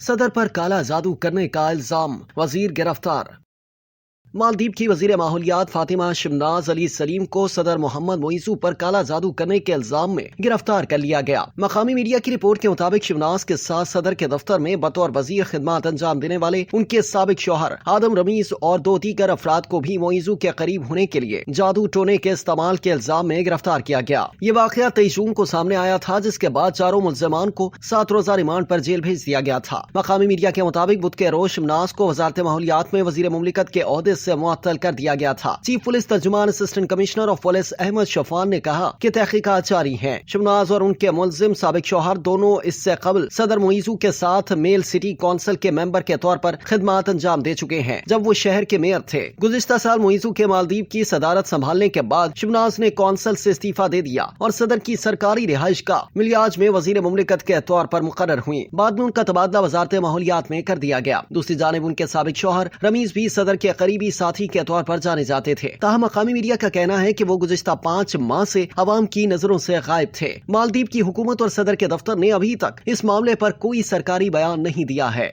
صدر پر کالا جادو کرنے کا الزام، وزیر گرفتار۔ مالدیپ کی وزیر ماحولیات فاطمہ شمناز علی سلیم کو صدر محمد معیزو پر کالا جادو کرنے کے الزام میں گرفتار کر لیا گیا۔ مقامی میڈیا کی رپورٹ کے مطابق شمناز کے ساتھ صدر کے دفتر میں بطور وزیر خدمات انجام دینے والے ان کے سابق شوہر آدم رمیز اور 2 دیگر افراد کو بھی معیزو کے قریب ہونے کے لیے جادو ٹونے کے استعمال کے الزام میں گرفتار کیا گیا۔ یہ واقعہ 23 جون کو سامنے آیا تھا، جس کے بعد چاروں ملزمان کو 7 روزہ ریمانڈ پر جیل بھیج دیا گیا تھا۔ مقامی میڈیا کے مطابق بدھ کے روز شمناز کو وزارت ماحولیات میں وزیر مملکت کے عہدے سے معطل کر دیا گیا تھا۔ چیف پولیس ترجمان assistant commissioner of police Ahmad Shafan نے کہا کہ تحقیقات جاری ہیں۔ شمناز اور ان کے ملزم سابق شوہر دونوں اس سے قبل صدر معیزو کے ساتھ میل سٹی کونسل کے ممبر کے طور پر خدمات انجام دے چکے ہیں، جب وہ شہر کے میئر تھے۔ گزشتہ سال معیزو کے مالدیپ کی صدارت سنبھالنے کے بعد شمناز نے کونسل سے استعفیٰ دے دیا اور صدر کی سرکاری رہائش گاہ ملیاج میں وزیر مملکت کے طور پر مقرر ہوئی۔ بعد میں ان کا تبادلہ وزارت ماحولیات میں کر دیا گیا۔ دوسری جانب ان کے سابق شوہر رمیز بھی صدر کے قریبی ساتھی کے طور پر جانے جاتے تھے۔ تاہم مقامی میڈیا کا کہنا ہے کہ وہ گزشتہ 5 ماہ سے عوام کی نظروں سے غائب تھے۔ مالدیپ کی حکومت اور صدر کے دفتر نے ابھی تک اس معاملے پر کوئی سرکاری بیان نہیں دیا ہے۔